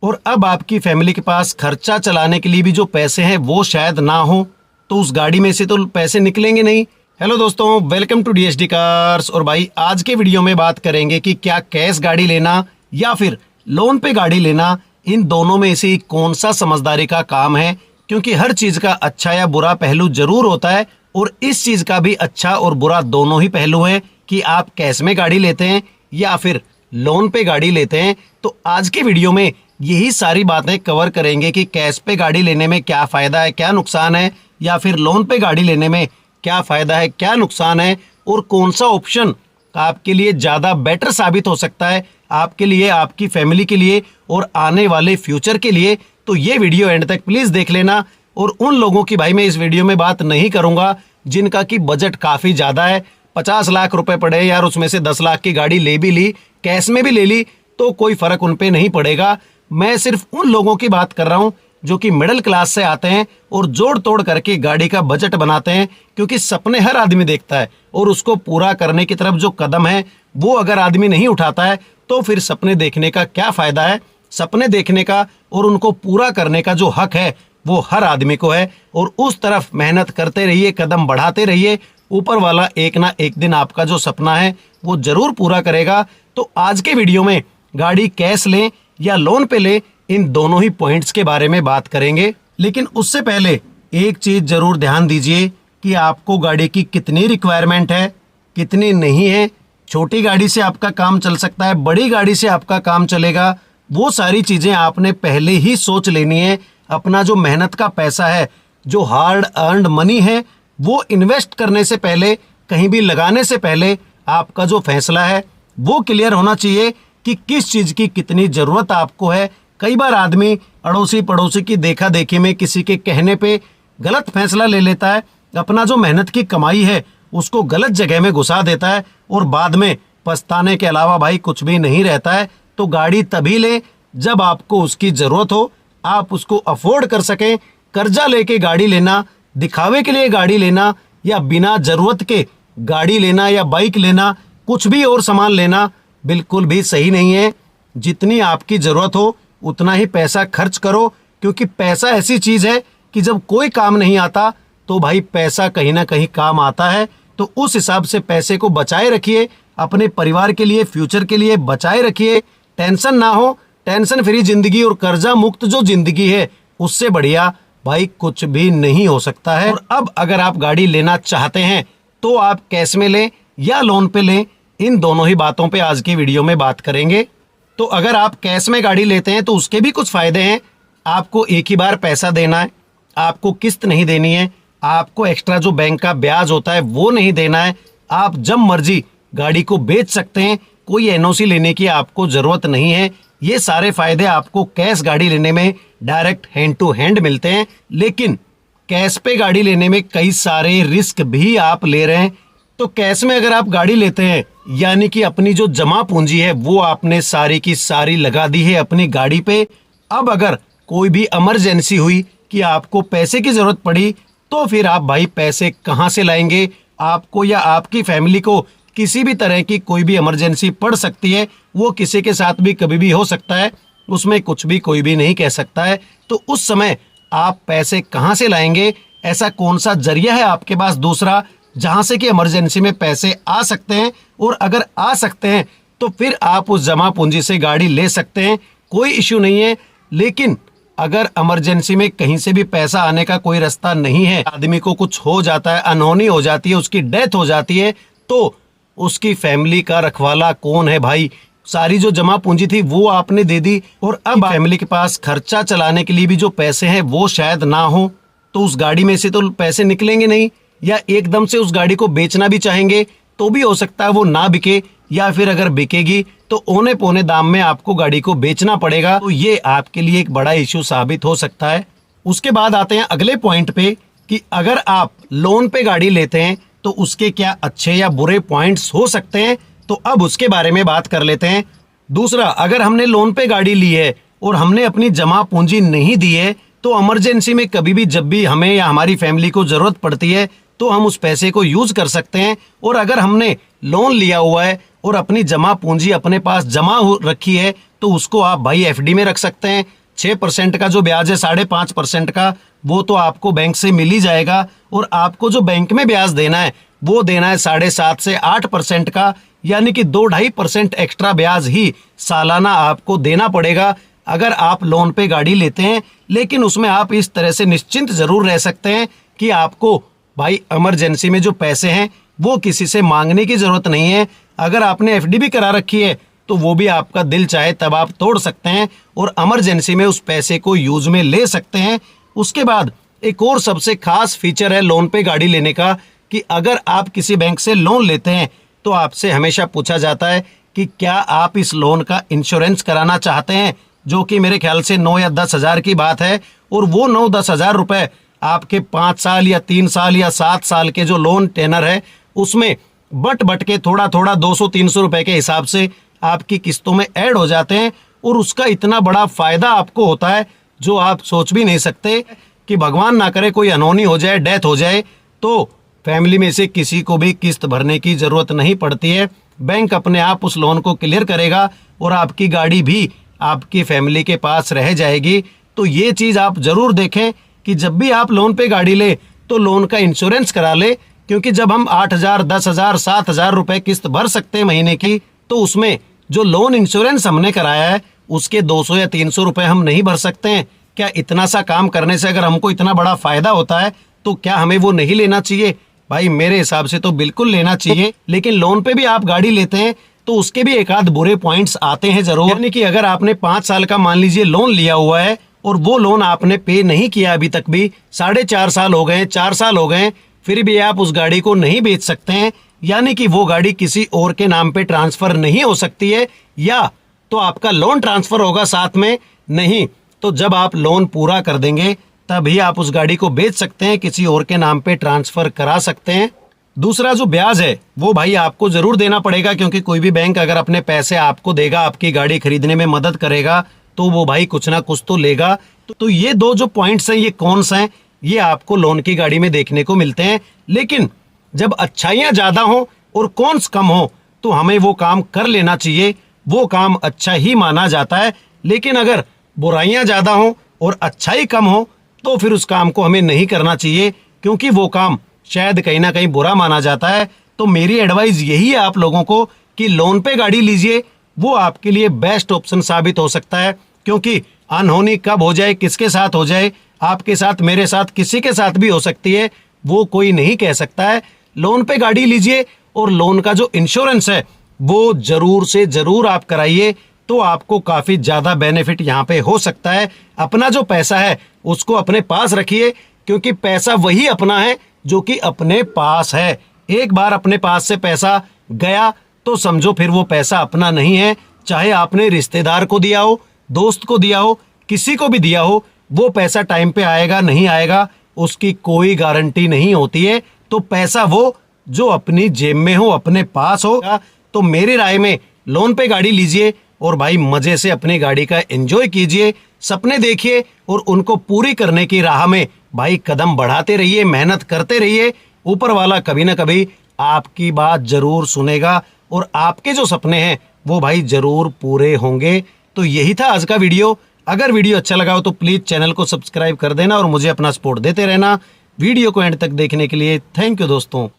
और अब आपकी फैमिली के पास खर्चा चलाने के लिए भी जो पैसे हैं वो शायद ना हो, तो उस गाड़ी में से तो पैसे निकलेंगे नहीं। हेलो दोस्तों, वेलकम टू डीएसडी कार्स। और भाई आज के वीडियो में बात करेंगे कि क्या कैश गाड़ी लेना या फिर लोन पे गाड़ी लेना, इन दोनों में से कौन सा समझदारी का काम है। क्योंकि हर चीज का अच्छा या बुरा पहलू जरूर होता है और इस चीज का भी अच्छा और बुरा दोनों ही पहलू हैं कि आप कैश में गाड़ी लेते हैं या फिर लोन पे गाड़ी लेते हैं। तो आज के वीडियो में यही सारी बातें कवर करेंगे कि कैश पे गाड़ी लेने में क्या फायदा है, क्या नुकसान है, या फिर लोन पे गाड़ी लेने में क्या फायदा है, क्या नुकसान है, और कौन सा ऑप्शन आपके लिए ज्यादा बेटर साबित हो सकता है, आपके लिए, आपकी फैमिली के लिए और आने वाले फ्यूचर के लिए। तो ये वीडियो एंड तक प्लीज देख लेना। और उन लोगों की भाई मैं इस वीडियो में बात नहीं करूंगा जिनका कि बजट काफी ज्यादा है, 50 लाख रुपए पड़े यार, उसमें से 10 लाख की गाड़ी ले भी ली, कैश में भी ले ली, तो कोई फर्क उन पे नहीं पड़ेगा। मैं सिर्फ उन लोगों की बात कर रहा हूं जो कि मिडिल क्लास से आते हैं और जोड़ तोड़ करके गाड़ी का बजट बनाते हैं। क्योंकि सपने हर आदमी देखता है और उसको पूरा करने की तरफ जो कदम है वो अगर आदमी नहीं उठाता है तो फिर सपने देखने का क्या फायदा है। सपने देखने का और उनको पूरा करने का जो हक है वो हर आदमी को है, और उस तरफ मेहनत करते रहिए, कदम बढ़ाते रहिए। ऊपर वाला एक ना एक दिन आपका जो सपना है वो जरूर पूरा करेगा। तो आज के वीडियो में गाड़ी कैश लें या लोन पे लें, इन दोनों ही पॉइंट्स के बारे में बात करेंगे। लेकिन उससे पहले एक चीज जरूर ध्यान दीजिए कि आपको गाड़ी की कितनी रिक्वायरमेंट है, कितनी नहीं है। छोटी गाड़ी से आपका काम चल सकता है, बड़ी गाड़ी से आपका काम चलेगा, वो सारी चीजें आपने पहले ही सोच लेनी है। अपना जो मेहनत का पैसा है, जो हार्ड अर्न्ड मनी है, वो इन्वेस्ट करने से पहले, कहीं भी लगाने से पहले आपका जो फैसला है वो क्लियर होना चाहिए कि किस चीज की कितनी जरूरत आपको है। कई बार आदमी अड़ोसी पड़ोसी की देखा देखी में, किसी के कहने पे गलत फैसला ले लेता है, अपना जो मेहनत की कमाई है उसको गलत जगह में घुसा देता है और बाद में पछताने के अलावा भाई कुछ भी नहीं रहता है। तो गाड़ी तभी ले जब आपको उसकी जरूरत हो, आप उसको अफोर्ड कर सकें। कर्जा लेके गाड़ी लेना, दिखावे के लिए गाड़ी लेना, या बिना जरूरत के गाड़ी लेना या बाइक लेना, कुछ भी और सामान लेना बिल्कुल भी सही नहीं है। जितनी आपकी जरूरत हो उतना ही पैसा खर्च करो। क्योंकि पैसा ऐसी चीज है कि जब कोई काम नहीं आता तो भाई पैसा कहीं ना कहीं काम आता है। तो उस हिसाब से पैसे को बचाए रखिए, अपने परिवार के लिए, फ्यूचर के लिए बचाए रखिए। टेंशन ना हो, टेंशन फ्री जिंदगी और कर्जा मुक्त जो जिंदगी है उससे बढ़िया भाई कुछ भी नहीं हो सकता है। और अब अगर आप गाड़ी लेना चाहते हैं तो आप कैश में लें या लोन पे लें, इन दोनों ही बातों पे आज की वीडियो में बात करेंगे। तो अगर आप कैश में गाड़ी लेते हैं तो उसके भी कुछ फायदे हैं। आपको एक ही बार पैसा देना है, आपको किस्त नहीं देनी है, आपको एक्स्ट्रा जो बैंक का ब्याज होता है वो नहीं देना है। आप जब मर्जी गाड़ी को बेच सकते हैं, कोई एनओसी लेने की आपको जरूरत नहीं है। ये सारे फायदे आपको कैश गाड़ी लेने में डायरेक्ट हैंड टू हैंड मिलते हैं। लेकिन कैश पे गाड़ी लेने में कई सारे रिस्क भी आप ले रहे हैं। तो कैश में अगर आप गाड़ी लेते हैं यानी कि अपनी जो जमा पूंजी है वो आपने सारी की सारी लगा दी है अपनी गाड़ी पे। अब अगर कोई भी इमरजेंसी हुई कि आपको पैसे की जरूरत पड़ी तो फिर आप भाई पैसे कहां से लाएंगे। आपको या आपकी फैमिली को किसी भी तरह की कोई भी इमरजेंसी पड़ सकती है, वो किसी के साथ भी कभी भी हो सकता है, उसमें कुछ भी कोई भी नहीं कह सकता है। तो उस समय आप पैसे कहां से लाएंगे? ऐसा कौन सा जरिया है आपके पास दूसरा जहां से कि इमरजेंसी में पैसे आ सकते हैं? और अगर आ सकते हैं तो फिर आप उस जमा पूंजी से गाड़ी ले सकते हैं, कोई इश्यू नहीं है। लेकिन अगर इमरजेंसी में कहीं से भी पैसा आने का कोई रास्ता नहीं है, आदमी को कुछ हो जाता है, अनहोनी हो जाती है, उसकी डेथ हो जाती है, तो उसकी फैमिली का रखवाला कौन है भाई? सारी जो जमा पूंजी थी वो आपने दे दी और अब फैमिली के पास खर्चा चलाने के लिए भी जो पैसे हैं वो शायद ना हो, तो उस गाड़ी में से तो पैसे निकलेंगे नहीं। या एकदम से उस गाड़ी को बेचना भी चाहेंगे तो भी हो सकता है वो ना बिके, या फिर अगर बिकेगी तो औने पौने दाम में आपको गाड़ी को बेचना पड़ेगा। तो ये आपके लिए एक बड़ा इश्यू साबित हो सकता है। उसके बाद आते हैं अगले पॉइंट पे कि अगर आप लोन पे गाड़ी लेते हैं तो उसके क्या अच्छे या बुरे पॉइंट्स हो सकते हैं। तो अब उसके बारे में बात कर लेते हैं। दूसरा, अगर हमने लोन पे गाड़ी ली है और हमने अपनी जमा पूंजी नहीं दी है तो इमरजेंसी में कभी भी जब भी हमें या हमारी फैमिली को जरूरत पड़ती है तो हम उस पैसे को यूज कर सकते हैं। और अगर हमने लोन लिया हुआ है और अपनी जमा पूंजी अपने पास जमा हो रखी है तो उसको आप भाई एफडी में रख सकते हैं। 6% का जो ब्याज है, 5.5% का, वो तो आपको बैंक से मिल ही जाएगा। और आपको जो बैंक में ब्याज देना है वो देना है 7.5 से 8% का, यानी कि 2-2.5% एक्स्ट्रा ब्याज ही सालाना आपको देना पड़ेगा अगर आप लोन पे गाड़ी लेते हैं। लेकिन उसमें आप इस तरह से निश्चिंत जरूर रह सकते हैं कि आपको भाई इमरजेंसी में जो पैसे हैं वो किसी से मांगने की जरूरत नहीं है। अगर आपने एफडी भी करा रखी है तो वो भी आपका दिल चाहे तब आप तोड़ सकते हैं और इमरजेंसी में उस पैसे को यूज में ले सकते हैं। उसके बाद एक और सबसे खास फीचर है लोन पे गाड़ी लेने का कि अगर आप किसी बैंक से लोन लेते हैं तो आपसे हमेशा पूछा जाता है कि क्या आप इस लोन का इंश्योरेंस कराना चाहते हैं, जो कि मेरे ख्याल से 9 या 10 हज़ार की बात है। और वो 9-10 हज़ार रुपए आपके 5 साल या 3 साल या 7 साल के जो लोन टेनर है उसमें बट के थोड़ा थोड़ा 200-300 रुपए के हिसाब से आपकी किस्तों में ऐड हो जाते हैं। और उसका इतना बड़ा फायदा आपको होता है जो आप सोच भी नहीं सकते कि भगवान ना करे कोई अनहोनी हो जाए, डेथ हो जाए, तो फैमिली में से किसी को भी किस्त भरने की जरूरत नहीं पड़ती है। बैंक अपने आप उस लोन को क्लियर करेगा और आपकी गाड़ी भी आपकी फैमिली के पास रह जाएगी। तो ये चीज़ आप जरूर देखें कि जब भी आप लोन पे गाड़ी ले तो लोन का इंश्योरेंस करा ले, क्योंकि जब हम 8,000, 10,000, 7,000 रुपए किस्त भर सकते हैं महीने की, तो उसमें जो लोन इंश्योरेंस हमने कराया है उसके 200 या 300 रुपए हम नहीं भर सकते हैं। क्या इतना सा काम करने से अगर हमको इतना बड़ा फायदा होता है तो क्या हमें वो नहीं लेना चाहिए? भाई मेरे हिसाब से तो बिल्कुल लेना चाहिए। लेकिन लोन पे भी आप गाड़ी लेते हैं तो उसके भी एक आध बुरे पॉइंट्स आते हैं जरूर। यानी कि अगर आपने 5 साल का मान लीजिए लोन लिया हुआ है और वो लोन आपने पे नहीं किया अभी तक भी, 4.5 साल हो गए, 4 साल हो गए, फिर भी आप उस गाड़ी को नहीं बेच सकते हैं, यानी कि वो गाड़ी किसी और के नाम पे ट्रांसफर नहीं हो सकती है, या तो आपका लोन ट्रांसफर होगा साथ में, नहीं तो जब आप लोन पूरा कर देंगे तभी आप उस गाड़ी को बेच सकते हैं, किसी और के नाम पे ट्रांसफर करा सकते हैं। दूसरा जो ब्याज है वो भाई आपको जरूर देना पड़ेगा, क्योंकि कोई भी बैंक अगर अपने पैसे आपको देगा, आपकी गाड़ी खरीदने में मदद करेगा, तो वो भाई कुछ ना कुछ तो लेगा। तो ये दो जो पॉइंट्स हैं ये कौन से हैं, ये आपको लोन की गाड़ी में देखने को मिलते हैं। लेकिन जब अच्छाइयाँ ज़्यादा हो और कौन्स कम हो तो हमें वो काम कर लेना चाहिए, वो काम अच्छा ही माना जाता है। लेकिन अगर बुराइयाँ ज़्यादा हो और अच्छाई कम हो तो फिर उस काम को हमें नहीं करना चाहिए, क्योंकि वो काम शायद कहीं ना कहीं बुरा माना जाता है। तो मेरी एडवाइस यही है आप लोगों को कि लोन पे गाड़ी लीजिए, वो आपके लिए बेस्ट ऑप्शन साबित हो सकता है। क्योंकि अनहोनी कब हो जाए, किसके साथ हो जाए, आपके साथ, मेरे साथ, किसी के साथ भी हो सकती है, वो कोई नहीं कह सकता है। लोन पे गाड़ी लीजिए और लोन का जो इंश्योरेंस है वो जरूर से जरूर आप कराइए, तो आपको काफी ज्यादा बेनिफिट यहाँ पे हो सकता है। अपना जो पैसा है उसको अपने पास रखिए, क्योंकि पैसा वही अपना है जो कि अपने पास है। एक बार अपने पास से पैसा गया तो समझो फिर वो पैसा अपना नहीं है। चाहे आपने रिश्तेदार को दिया हो, दोस्त को दिया हो, किसी को भी दिया हो, वो पैसा टाइम पे आएगा नहीं आएगा उसकी कोई गारंटी नहीं होती है। तो पैसा वो जो अपनी जेब में हो, अपने पास हो। तो मेरी राय में लोन पे गाड़ी लीजिए और भाई मजे से अपनी गाड़ी का एंजॉय कीजिए, सपने देखिए और उनको पूरी करने की राह में भाई कदम बढ़ाते रहिए, मेहनत करते रहिए। ऊपर वाला कभी ना कभी आपकी बात जरूर सुनेगा और आपके जो सपने हैं वो भाई जरूर पूरे होंगे। तो यही था आज का वीडियो। अगर वीडियो अच्छा लगा हो तो प्लीज चैनल को सब्सक्राइब कर देना और मुझे अपना सपोर्ट देते रहना। वीडियो को एंड तक देखने के लिए थैंक यू दोस्तों।